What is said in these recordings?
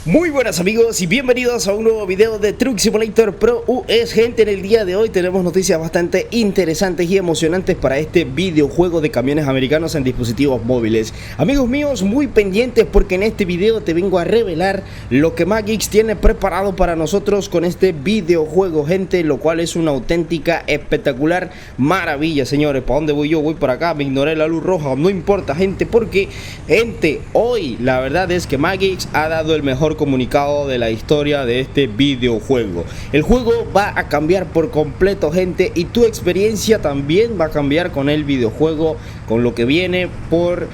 Muy buenas amigos y bienvenidos a un nuevo video de Truck Simulator Pro US. Gente, en el día de hoy tenemos noticias bastante interesantes y emocionantes para este videojuego de camiones americanos en dispositivos móviles. Amigos míos, muy pendientes porque en este video te vengo a revelar lo que Magix tiene preparado para nosotros con este videojuego, gente, lo cual es una auténtica espectacular maravilla, señores. ¿Para dónde voy yo? Voy para acá, me ignoré la luz roja, no importa, gente, porque, gente, hoy la verdad es que Magix ha dado el mejor comunicado de la historia de este videojuego. El juego va a cambiar por completo, gente, y tu experiencia también va a cambiar con el videojuego, con lo que viene por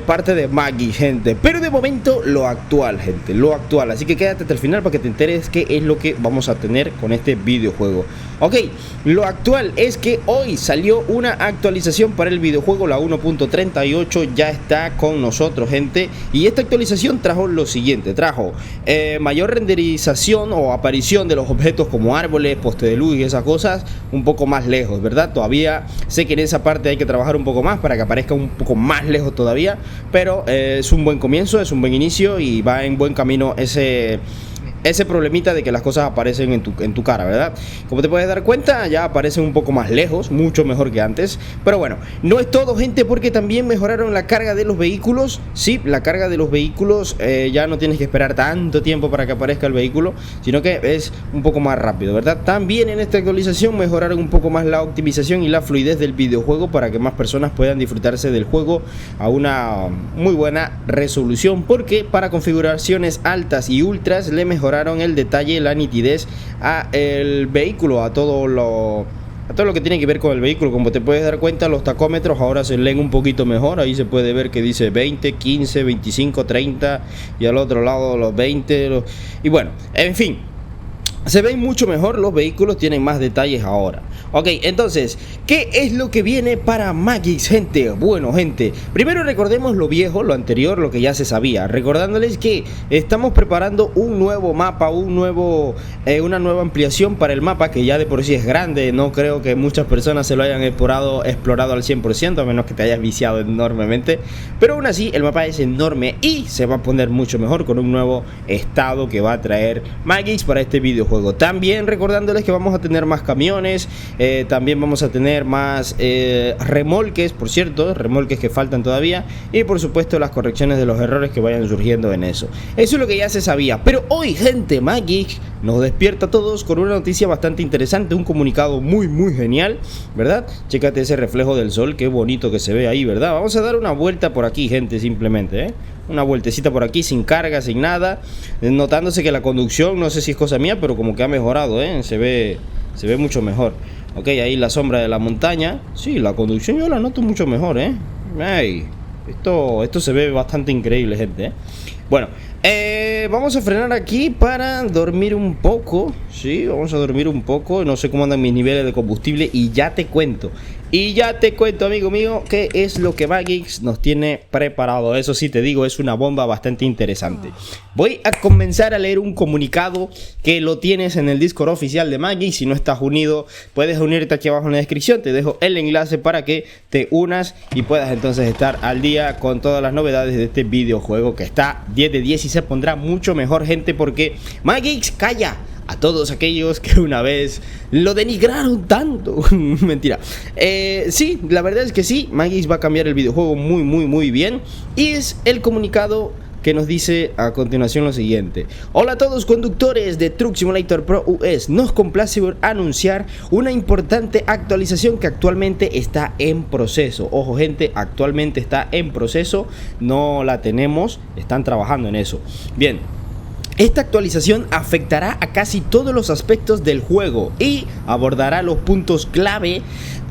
parte de Magix, gente. Pero de momento lo actual, gente, lo actual. Así que quédate hasta el final para que te enteres qué es lo que vamos a tener con este videojuego. Ok, lo actual es que hoy salió una actualización para el videojuego, la 1.38 ya está con nosotros, gente. Y esta actualización trajo lo siguiente, trajo mayor renderización o aparición de los objetos como árboles, poste de luz y esas cosas un poco más lejos, ¿verdad? Todavía sé que en esa parte hay que trabajar un poco más para que aparezca un poco más lejos todavía, pero es un buen comienzo, es un buen inicio y va en buen camino ese problemita de que las cosas aparecen en tu cara, ¿verdad? Como te puedes dar cuenta, ya aparecen un poco más lejos, mucho mejor que antes. Pero bueno, no es todo, gente, porque también mejoraron la carga de los vehículos. Sí, la carga de los vehículos, ya no tienes que esperar tanto tiempo para que aparezca el vehículo, sino que es un poco más rápido, ¿verdad? También en esta actualización mejoraron un poco más la optimización y la fluidez del videojuego para que más personas puedan disfrutarse del juego a una muy buena resolución, porque para configuraciones altas y ultras le mejoraron el detalle, la nitidez a el vehículo, a todo lo que tiene que ver con el vehículo. Como te puedes dar cuenta, los tacómetros ahora se leen un poquito mejor. Ahí se puede ver que dice 20, 15, 25, 30 y al otro lado los 20 y bueno, en fin, se ven mucho mejor los vehículos, tienen más detalles ahora. Ok, entonces, ¿qué es lo que viene para Magix, gente? Bueno, gente, primero recordemos lo viejo, lo anterior, lo que ya se sabía. Recordándoles que estamos preparando un nuevo mapa, una nueva ampliación para el mapa, que ya de por sí es grande. No creo que muchas personas se lo hayan explorado al 100%, a menos que te hayas viciado enormemente. Pero aún así, el mapa es enorme y se va a poner mucho mejor con un nuevo estado que va a traer Magix para este videojuego. También recordándoles que vamos a tener más camiones, también vamos a tener más remolques, por cierto, remolques que faltan todavía, y por supuesto las correcciones de los errores que vayan surgiendo en eso. Eso es lo que ya se sabía, pero hoy, gente, Magix nos despierta a todos con una noticia bastante interesante, un comunicado muy genial, ¿verdad? Chécate ese reflejo del sol, qué bonito que se ve ahí, ¿verdad? Vamos a dar una vuelta por aquí, gente, simplemente, una vueltecita por aquí, sin carga, sin nada, notándose que la conducción, no sé si es cosa mía, pero como que ha mejorado, se ve mucho mejor. Ok, ahí la sombra de la montaña. Sí, la conducción yo la noto mucho mejor, Hey, esto se ve bastante increíble, gente, Bueno, vamos a frenar aquí para dormir un poco. Sí, vamos a dormir un poco. No sé cómo andan mis niveles de combustible y ya te cuento. Amigo mío, qué es lo que Magix nos tiene preparado. Eso sí te digo, es una bomba bastante interesante. Voy a comenzar a leer un comunicado que lo tienes en el Discord oficial de Magix. Si no estás unido, puedes unirte aquí abajo en la descripción. Te dejo el enlace para que te unas y puedas entonces estar al día con todas las novedades de este videojuego, que está 10 de 10 y se pondrá mucho mejor, gente, porque Magix calla a todos aquellos que una vez lo denigraron tanto. Mentira. Sí, la verdad es que sí, Magix va a cambiar el videojuego muy bien. Y es el comunicado que nos dice a continuación lo siguiente: hola a todos conductores de Truck Simulator Pro US, nos complace anunciar una importante actualización que actualmente está en proceso. Ojo, gente, actualmente está en proceso, no la tenemos, están trabajando en eso. Bien, esta actualización afectará a casi todos los aspectos del juego y abordará los puntos clave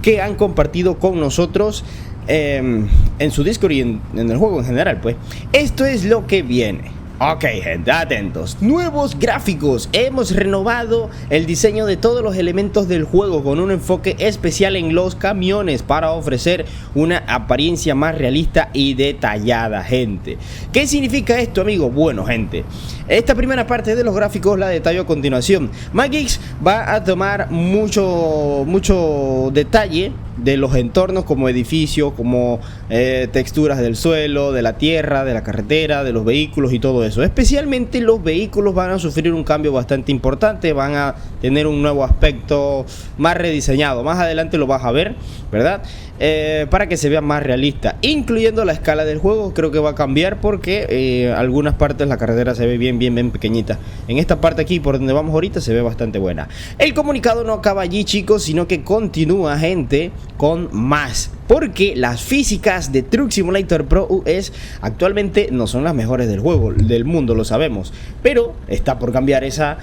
que han compartido con nosotros en su Discord y en el juego en general, pues. Esto es lo que viene. Ok, gente, atentos. Nuevos gráficos. Hemos renovado el diseño de todos los elementos del juego con un enfoque especial en los camiones para ofrecer una apariencia más realista y detallada, gente. ¿Qué significa esto, amigo? Bueno, gente, esta primera parte de los gráficos la detallo a continuación. Magix va a tomar mucho detalle, de los entornos como edificios, como texturas del suelo, de la tierra, de la carretera, de los vehículos y todo eso. Especialmente los vehículos van a sufrir un cambio bastante importante, van a tener un nuevo aspecto más rediseñado. Más adelante lo vas a ver, ¿verdad? Para que se vea más realista, incluyendo la escala del juego. Creo que va a cambiar porque algunas partes la carretera se ve bien pequeñita. En esta parte aquí por donde vamos ahorita se ve bastante buena. El comunicado no acaba allí, chicos, sino que continúa, gente, con más, porque las físicas de Truck Simulator Pro US actualmente no son las mejores del juego, del mundo, lo sabemos, pero está por cambiar ese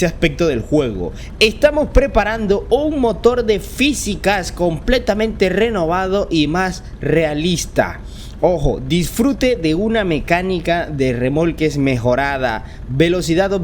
aspecto del juego. Estamos preparando un motor de físicas completamente renovado y más realista. Ojo, disfrute de una mecánica de remolques mejorada, velocidades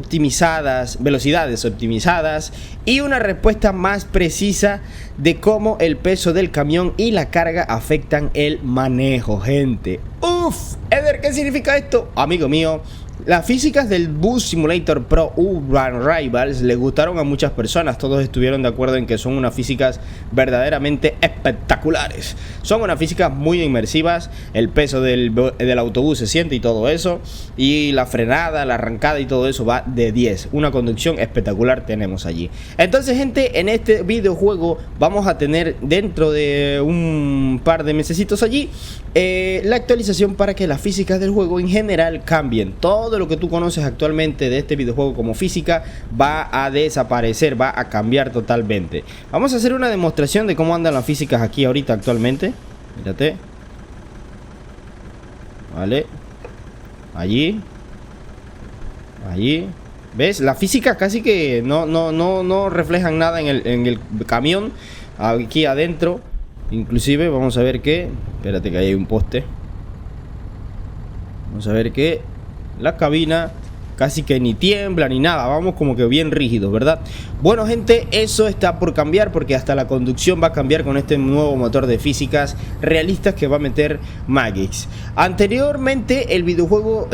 optimizadas y una respuesta más precisa de cómo el peso del camión y la carga afectan el manejo, gente. Uf, Eder, ¿qué significa esto? Amigo mío, las físicas del Bus Simulator Pro Urban Rivals le gustaron a muchas personas. Todos estuvieron de acuerdo en que son unas físicas verdaderamente espectaculares. Son unas físicas muy inmersivas. El peso del autobús se siente y todo eso. Y la frenada, la arrancada y todo eso va de 10. Una conducción espectacular tenemos allí. Entonces, gente, en este videojuego vamos a tener dentro de un par de mesecitos allí la actualización para que las físicas del juego en general cambien. Todo lo que tú conoces actualmente de este videojuego como física va a desaparecer, va a cambiar totalmente. Vamos a hacer una demostración de cómo andan las físicas aquí ahorita actualmente. Mírate. Vale. Allí. ¿Ves? La física casi que no reflejan nada en el camión. Aquí adentro. Inclusive vamos a ver que... Espérate que ahí hay un poste. Vamos a ver que la cabina casi que ni tiembla ni nada. Vamos como que bien rígidos, ¿verdad? Bueno, gente, eso está por cambiar porque hasta la conducción va a cambiar con este nuevo motor de físicas realistas que va a meter Magix. Anteriormente el videojuego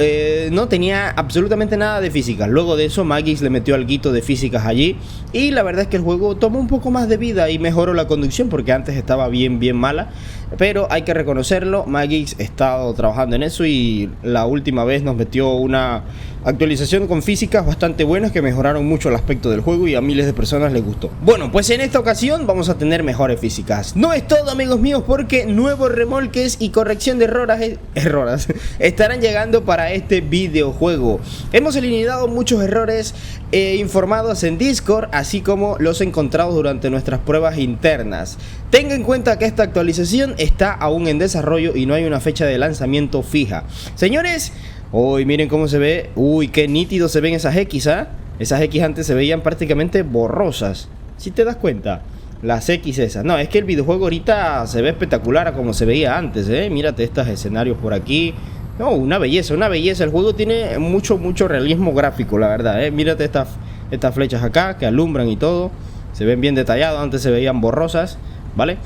no tenía absolutamente nada de físicas. Luego de eso Magix le metió alguito de físicas allí y la verdad es que el juego tomó un poco más de vida y mejoró la conducción porque antes estaba bien mala. Pero hay que reconocerlo, Magix ha estado trabajando en eso y la última vez nos metió una actualización con físicas bastante buenas que mejoraron mucho el aspecto del juego y a miles de personas les gustó. Bueno, pues en esta ocasión vamos a tener mejores físicas. No es todo, amigos míos, porque nuevos remolques y corrección de errores estarán llegando para este videojuego. Hemos eliminado muchos errores informados en Discord, así como los encontrados durante nuestras pruebas internas. Tenga en cuenta que esta actualización está aún en desarrollo y no hay una fecha de lanzamiento fija. Señores, uy, miren cómo se ve. Uy, qué nítido se ven esas X, ¿ah? Esas X antes se veían prácticamente borrosas. Si te das cuenta, las X esas. No, es que el videojuego ahorita se ve espectacular a como se veía antes, ¿eh? Mírate estos escenarios por aquí. No, una belleza, una belleza. El juego tiene mucho realismo gráfico, la verdad, ¿eh? Mírate estas flechas acá que alumbran y todo. Se ven bien detallados, antes se veían borrosas, ¿vale?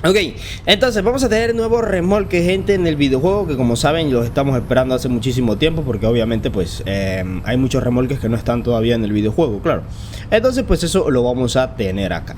Ok, entonces vamos a tener nuevos remolques, gente, en el videojuego que, como saben, los estamos esperando hace muchísimo tiempo porque obviamente pues hay muchos remolques que no están todavía en el videojuego, claro. Entonces pues eso lo vamos a tener acá.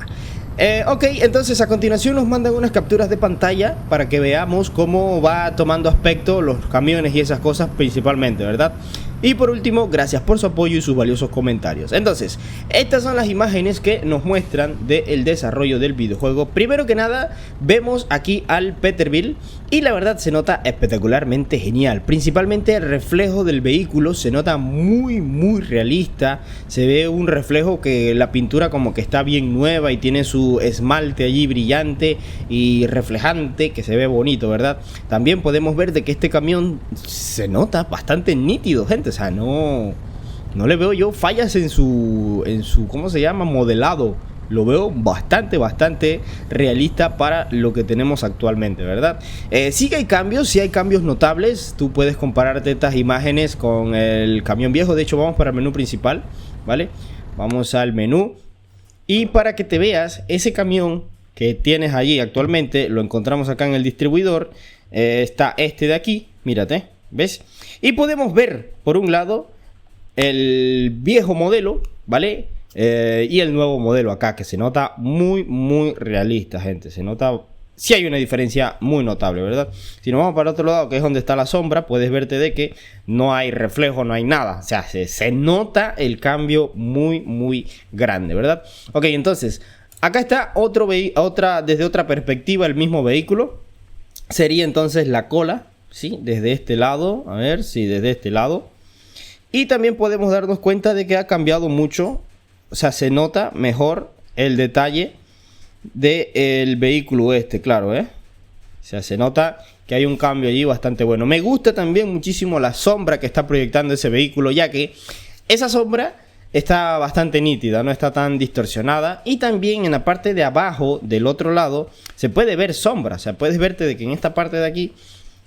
Ok, entonces a continuación nos mandan unas capturas de pantalla para que veamos cómo va tomando aspecto los camiones y esas cosas principalmente, ¿verdad? Y por último, gracias por su apoyo y sus valiosos comentarios. Entonces, estas son las imágenes que nos muestran del desarrollo del videojuego. Primero que nada, vemos aquí al Peterbilt y la verdad se nota espectacularmente genial. Principalmente el reflejo del vehículo se nota muy realista. Se ve un reflejo que la pintura como que está bien nueva y tiene su esmalte allí brillante y reflejante que se ve bonito, ¿verdad? También podemos ver de que este camión se nota bastante nítido, gente. O sea, no le veo yo fallas en su ¿cómo se llama? Modelado. Lo veo bastante realista para lo que tenemos actualmente, ¿verdad? Sí que hay cambios, sí hay cambios notables. Tú puedes compararte estas imágenes con el camión viejo. De hecho, vamos para el menú principal, ¿vale? Vamos al menú. Y para que te veas, ese camión que tienes allí actualmente, lo encontramos acá en el distribuidor. Está este de aquí, mírate, ¿ves? Y podemos ver, por un lado, el viejo modelo, ¿vale? y el nuevo modelo acá, que se nota muy realista, gente. Se nota, sí hay una diferencia muy notable, ¿verdad? Si nos vamos para otro lado, que es donde está la sombra, puedes verte de que no hay reflejo, no hay nada. O sea, se nota el cambio muy grande, ¿verdad? Ok, entonces, acá está desde otra perspectiva el mismo vehículo. Sería entonces la cola, ¿sí? Desde este lado, a ver, sí, desde este lado. Y también podemos darnos cuenta de que ha cambiado mucho. O sea, se nota mejor el detalle del vehículo claro, O sea, se nota que hay un cambio allí bastante bueno. Me gusta también muchísimo la sombra que está proyectando ese vehículo, ya que esa sombra está bastante nítida, no está tan distorsionada. Y también en la parte de abajo, del otro lado, se puede ver sombra. O sea, puedes verte de que en esta parte de aquí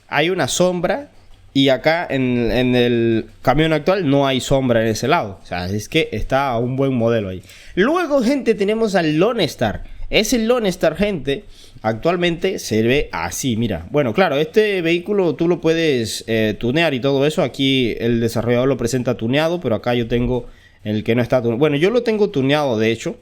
hay una sombra. Y acá en el camión actual no hay sombra en ese lado. O sea, es que está un buen modelo ahí. Luego, gente, tenemos al Lone Star. Ese Lone Star, gente, actualmente se ve así, mira. Bueno, claro, este vehículo tú lo puedes tunear y todo eso. Aquí el desarrollador lo presenta tuneado, pero acá yo tengo el que no está tuneado. Bueno, yo lo tengo tuneado, de hecho.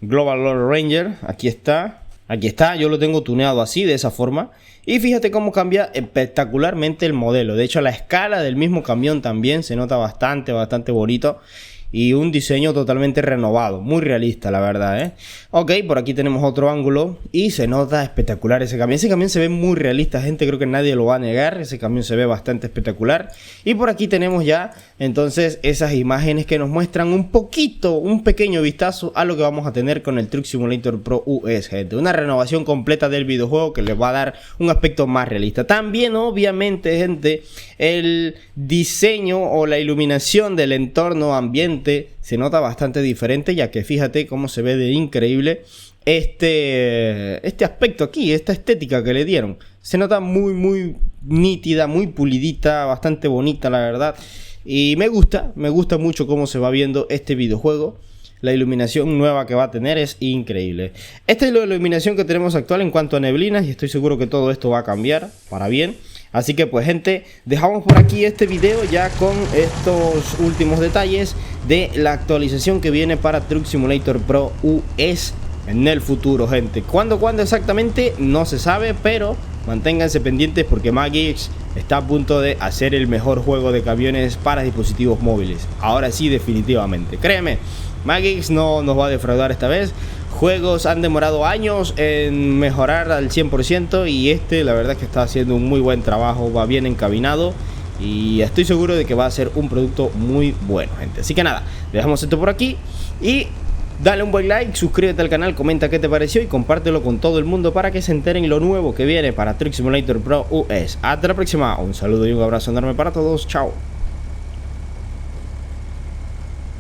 Global Lord Ranger, aquí está. Aquí está, yo lo tengo tuneado así, de esa forma. Y fíjate cómo cambia espectacularmente el modelo. De hecho, la escala del mismo camión también se nota bastante bonito. Y un diseño totalmente renovado, muy realista, la verdad, Ok, por aquí tenemos otro ángulo y se nota espectacular ese camión. Ese camión se ve muy realista, gente, creo que nadie lo va a negar. Ese camión se ve bastante espectacular. Y por aquí tenemos ya, entonces, esas imágenes que nos muestran un pequeño vistazo a lo que vamos a tener con el Truck Simulator Pro US, gente. Una renovación completa del videojuego que les va a dar un aspecto más realista. También, obviamente, gente, el diseño o la iluminación del entorno ambiente se nota bastante diferente, ya que fíjate cómo se ve de increíble este aspecto aquí, esta estética que le dieron. Se nota muy nítida, muy pulidita, bastante bonita, la verdad. Y me gusta mucho cómo se va viendo este videojuego. La iluminación nueva que va a tener es increíble. Esta es la iluminación que tenemos actual en cuanto a neblinas, y estoy seguro que todo esto va a cambiar para bien. Así que pues, gente, dejamos por aquí este video ya con estos últimos detalles de la actualización que viene para Truck Simulator Pro US en el futuro, gente. ¿Cuándo exactamente? No se sabe, pero manténganse pendientes porque Magix está a punto de hacer el mejor juego de camiones para dispositivos móviles. Ahora sí, definitivamente. Créeme, Magix no nos va a defraudar esta vez. Juegos han demorado años en mejorar al 100% y la verdad es que está haciendo un muy buen trabajo, va bien encaminado y estoy seguro de que va a ser un producto muy bueno, gente. Así que nada, dejamos esto por aquí y dale un buen like, suscríbete al canal, comenta qué te pareció y compártelo con todo el mundo para que se enteren lo nuevo que viene para Truck Simulator Pro US. Hasta la próxima, un saludo y un abrazo enorme para todos, chao.